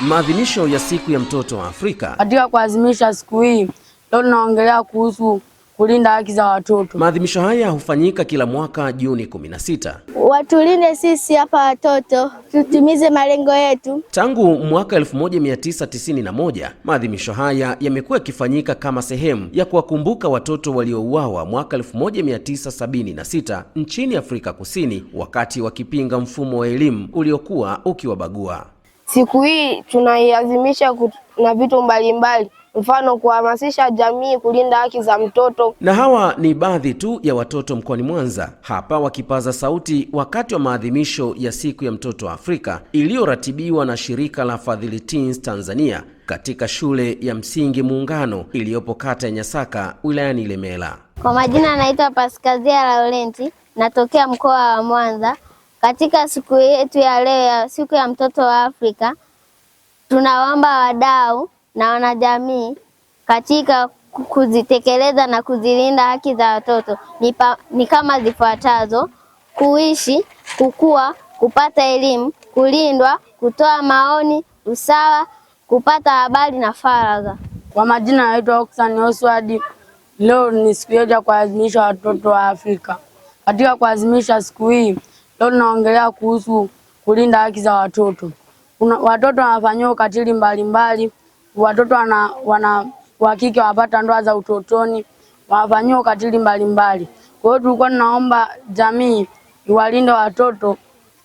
Maadhimisho ya siku ya mtoto wa Afrika. Katika kuadhimisha siku hii, leo tunaongelea kuhusu kulinda haki za watoto. Maadhimisho haya hufanyika kila mwaka Juni 16. Watulinde sisi hapa watoto, tutimize malengo yetu. Tangu mwaka 1991, maadhimisho haya yamekuwa yakifanyika kama sehemu ya kuwakumbuka watoto waliouawa mwaka 1976 nchini Afrika Kusini wakati wakipinga mfumo wa elimu uliokuwa ukiwabagua. Siku hii tunaiadhimisha na vitu mbalimbali, mfano kuhamasisha jamii kulinda haki za mtoto. Na hawa ni baadhi tu ya watoto mkoani Mwanza hapa wakipaza sauti wakati wa maadhimisho ya siku ya mtoto wa Afrika iliyoratibiwa na shirika la Fadhili Teens Tanzania katika shule ya msingi Muungano iliyopo kata ya Nyasaka wilayani Ilemela. Kwa majina naitwa Paskazia Laurenti, natokea mkoa wa Mwanza. Katika siku yetu ya leo ya siku ya mtoto wa Afrika, tunawaomba wadau na wanajamii katika kuzitekeleza na kuzilinda haki za watoto ni kama zifuatazo: kuishi, kukua, kupata elimu, kulindwa, kutoa maoni, usawa, kupata habari na faragha. Kwa majina naitwa Oxan Oswald. Leo ni siku ya kuadhimisha watoto wa Afrika. Katika kuadhimisha siku hii, leo tunaongelea kuhusu kulinda haki za watoto. Watoto wanafanywa ukatili mbalimbali, watoto wa kike wapata ndoa za utotoni, wanafanywa ukatili mbalimbali. Kwa hiyo tulikuwa tunaomba jamii iwalinde watoto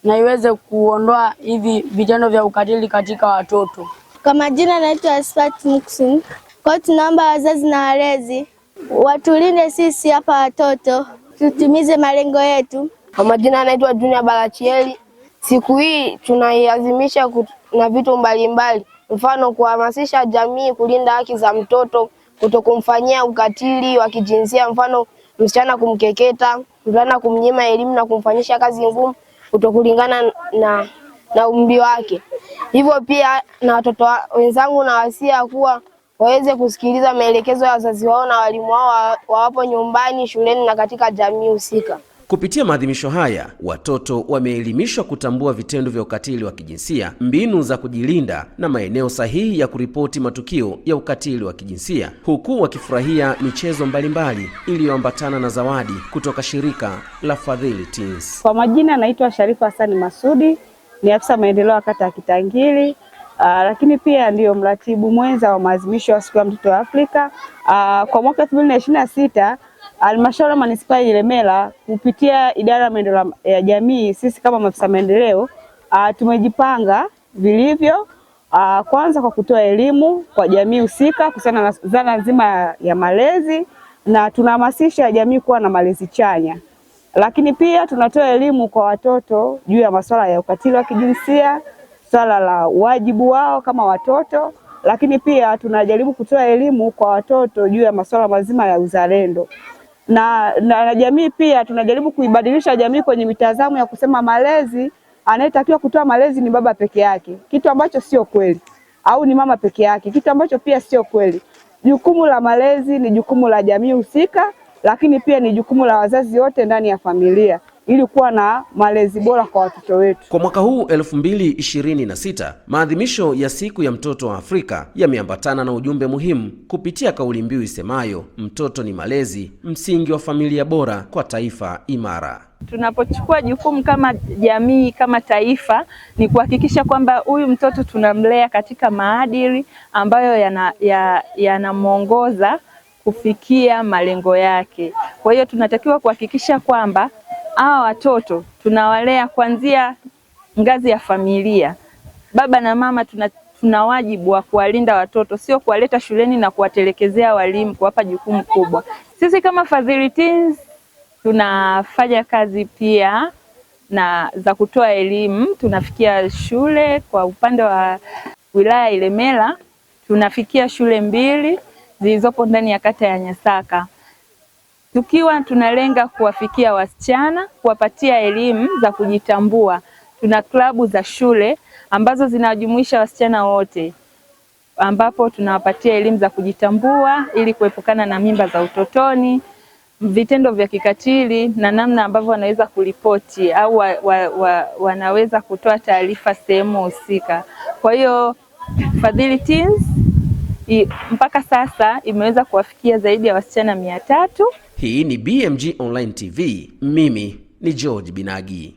na iweze kuondoa hivi vitendo vya ukatili katika watoto. Kwa majina naitwa Asfat Muksin. Kwa hiyo tunaomba wazazi na walezi watulinde sisi hapa watoto, tutimize malengo yetu. Kwa majina naitwa Junior Balachieli. Siku hii tunaiadhimisha na vitu mbalimbali, mfano kuhamasisha jamii kulinda haki za mtoto, kutokumfanyia ukatili wa kijinsia, mfano msichana kumkeketa, mvulana kumnyima elimu na kumfanyisha kazi ngumu kutokulingana na umri wake. Hivyo pia na watoto wenzangu na wasia kuwa waweze kusikiliza maelekezo ya wazazi wao na walimu wao wawapo nyumbani, shuleni na katika jamii husika. Kupitia maadhimisho haya, watoto wameelimishwa kutambua vitendo vya ukatili wa kijinsia, mbinu za kujilinda na maeneo sahihi ya kuripoti matukio ya ukatili wa kijinsia, huku wakifurahia michezo mbalimbali iliyoambatana na zawadi kutoka shirika la Fadhili Teens. Kwa majina naitwa Sharifa Hassan Masudi, ni afisa maendeleo kata ya Kitangili, lakini pia ndiyo mratibu mwenza wa maadhimisho ya siku ya mtoto wa Afrika. Kwa mwaka 2026 Halmashauri ya Manispaa ya Ilemela kupitia idara ya maendeleo ya jamii, sisi kama maafisa maendeleo tumejipanga vilivyo, kwanza kwa kutoa elimu kwa jamii husika kuhusiana na dhana nzima ya malezi, na tunahamasisha jamii kuwa na malezi chanya. Lakini pia tunatoa elimu kwa watoto juu ya masuala ya ukatili wa kijinsia, swala la wajibu wao kama watoto, lakini pia tunajaribu kutoa elimu kwa watoto juu ya masuala mazima ya uzalendo. Na jamii pia tunajaribu kuibadilisha jamii kwenye mitazamo ya kusema malezi, anayetakiwa kutoa malezi ni baba peke yake, kitu ambacho sio kweli, au ni mama peke yake, kitu ambacho pia sio kweli. Jukumu la malezi ni jukumu la jamii husika, lakini pia ni jukumu la wazazi wote ndani ya familia ili kuwa na malezi bora kwa watoto wetu. Kwa mwaka huu 2026, maadhimisho ya siku ya mtoto wa Afrika yameambatana na ujumbe muhimu kupitia kauli mbiu isemayo mtoto ni malezi, msingi wa familia bora kwa taifa imara. Tunapochukua jukumu kama jamii, kama taifa, ni kuhakikisha kwamba huyu mtoto tunamlea katika maadili ambayo yanamuongoza kufikia malengo yake. Kwa hiyo tunatakiwa kuhakikisha kwamba hawa watoto tunawalea kuanzia ngazi ya familia. Baba na mama tuna wajibu wa kuwalinda watoto, sio kuwaleta shuleni na kuwatelekezea walimu, kuwapa jukumu kubwa. Sisi kama Fadhili Teens tunafanya kazi pia na za kutoa elimu. Tunafikia shule kwa upande wa wilaya Ilemela, tunafikia shule 2 zilizopo ndani ya kata ya Nyasaka. Tukiwa tunalenga kuwafikia wasichana, kuwapatia elimu za kujitambua. Tuna klabu za shule ambazo zinajumuisha wasichana wote, ambapo tunawapatia elimu za kujitambua ili kuepukana na mimba za utotoni, vitendo vya kikatili na namna ambavyo wanaweza kuripoti au wanaweza kutoa taarifa sehemu husika. Kwa hiyo Fadhili Teens mpaka sasa imeweza kuwafikia zaidi ya wasichana 300. Hii ni BMG Online TV. Mimi ni George Binagi.